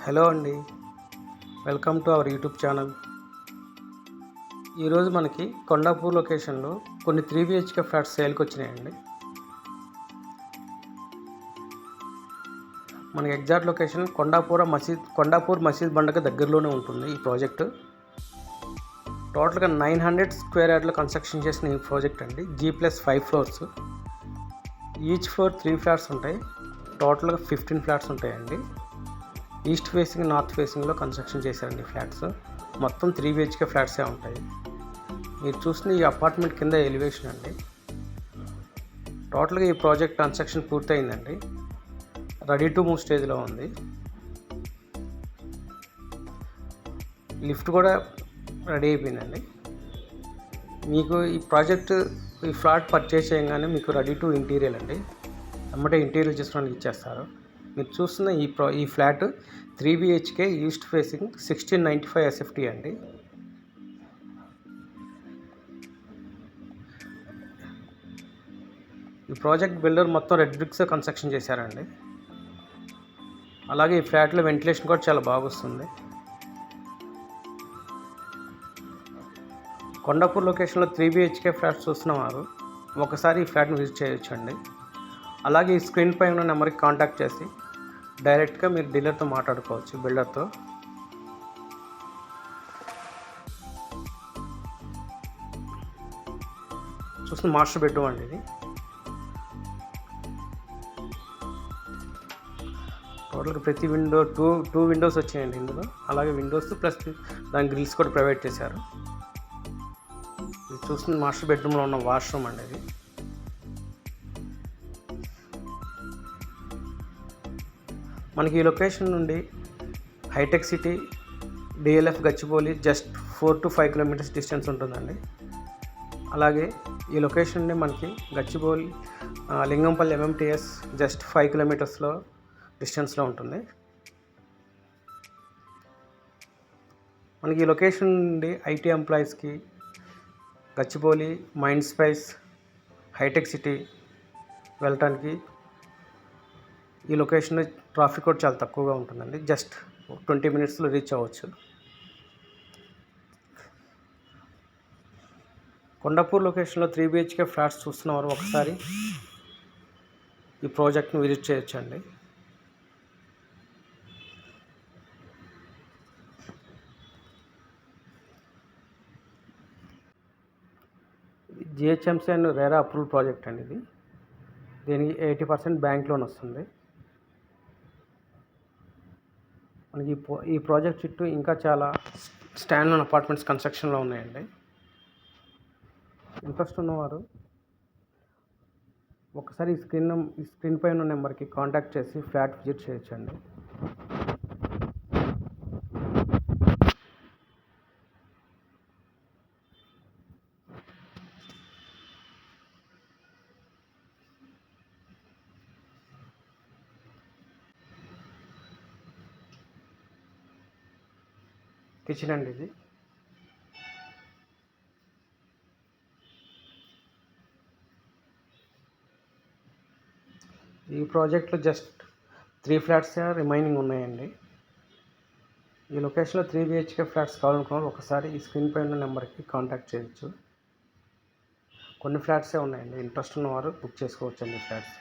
Hello అండి, welcome to our YouTube channel. ఈరోజు మనకి కొండాపూర్ లొకేషన్లో కొన్ని 3 BHK ఫ్లాట్స్ సేల్కి వచ్చినాయండి. మనకి ఎగ్జాక్ట్ లొకేషన్ కొండాపూర్ మసీద్ బండకు దగ్గరలోనే ఉంటుంది ఈ ప్రాజెక్టు. టోటల్గా 900 స్క్వేర్ యార్డ్లో కన్స్ట్రక్షన్ చేసిన ఈ ప్రాజెక్ట్ అండి. G+5 floors, each floor 3 flats ఉంటాయి. టోటల్గా 15 ఫ్లాట్స్ ఉంటాయండి. ఈస్ట్ ఫేసింగ్, నార్త్ ఫేసింగ్లో కన్స్ట్రక్షన్ చేశారండి ఫ్లాట్స్. మొత్తం 3 BHK ఫ్లాట్సే ఉంటాయి. మీరు చూసిన ఈ అపార్ట్మెంట్ కింద ఎలివేషన్ అండి. టోటల్గా ఈ ప్రాజెక్ట్ కన్స్ట్రక్షన్ పూర్తయిందండి. రెడీ టు మూవ్ స్టేజ్లో ఉంది. లిఫ్ట్ కూడా రెడీ అయిపోయిందండి. మీకు ఈ ప్రాజెక్ట్ ఈ ఫ్లాట్ పర్చేస్ చేయగానే మీకు రెడీ టు ఇంటీరియర్ అండి. అమ్మటే ఇంటీరియర్ చేసుకోవడానికి ఇచ్చేస్తారు. మీరు చూస్తున్న ఈ flat 3 BHK east facing 1695 SFT అండి. ఈ ప్రాజెక్ట్ బిల్డర్ మొత్తం రెడ్ బ్రిక్స్ కన్స్ట్రక్షన్ చేశారండి. అలాగే ఈ ఫ్లాట్లో వెంటిలేషన్ కూడా చాలా బాగా వస్తుంది. కొండాపూర్ లొకేషన్లో 3 BHK ఫ్లాట్స్ చూస్తున్నవారు ఒకసారి ఈ ఫ్లాట్ని విజిట్ చేయొచ్చండి. అలాగే ఈ స్క్రీన్ పై ఉన్న నెంబర్కి కాంటాక్ట్ చేసి డైరెక్ట్గా మీరు డీలర్తో మాట్లాడుకోవచ్చు, బిల్డర్తో. చూసిన మాస్టర్ బెడ్రూమ్ అండి ఇది. టోటల్గా ప్రతి విండో టూ విండోస్ వచ్చాయండి ఇందులో. అలాగే విండోస్ ప్లస్ దాని గ్రిల్స్ కూడా ప్రొవైడ్ చేశారు. ఇది చూస్తున్న మాస్టర్ బెడ్రూమ్లో ఉన్న వాష్రూమ్ అండి ఇది. మనకి ఈ లొకేషన్ నుండి హైటెక్ City, DLF Gachibowli just 4 to 5 kilometers distance ఉంటుందండి. అలాగే ఈ లొకేషన్ నుండి మనకి Gachibowli, Lingampally MMTS just 5 kilometers డిస్టెన్స్లో ఉంటుంది. మనకి ఈ లొకేషన్ నుండి IT ఎంప్లాయీస్కి గచ్చిబౌలి, మైండ్ స్పేస్, హైటెక్ సిటీ వెళ్ళటానికి ఈ లొకేషన్లో ట్రాఫిక్ కూడా చాలా తక్కువగా ఉంటుందండి. జస్ట్ 20 minutesలో రీచ్ అవ్వచ్చు. కొండాపూర్ లొకేషన్లో 3 BHK ఫ్లాట్స్ చూస్తున్నవారు ఒకసారి ఈ ప్రాజెక్ట్ని విజిట్ చేయొచ్చండి. GHMC and RERA approval project అండి ఇది. దీనికి 80% బ్యాంక్ లోన్ వస్తుంది. మనకి ఈ ప్రాజెక్ట్ చుట్టూ ఇంకా చాలా స్టాండ్ లోన్ అపార్ట్మెంట్స్ కన్స్ట్రక్షన్లో ఉన్నాయండి. ఇంట్రెస్ట్ ఉన్నవారు ఒకసారి ఈ స్క్రీన్ పై ఉన్న నెంబర్కి కాంటాక్ట్ చేసి ఫ్లాట్ విజిట్ చేయొచ్చండి. కిచెన్ అండి ఇది. ఈ ప్రాజెక్ట్లో జస్ట్ 3 ఫ్లాట్స్ రిమైనింగ్ ఉన్నాయండి. ఈ లొకేషన్లో 3 BHK ఫ్లాట్స్ కావాలనుకున్నారు ఒకసారి ఈ స్క్రీన్ పై ఉన్న నెంబర్కి కాంటాక్ట్ చేయొచ్చు. కొన్ని ఫ్లాట్సే ఉన్నాయండి. ఇంట్రెస్ట్ ఉన్నవారు బుక్ చేసుకోవచ్చండి ఫ్లాట్స్.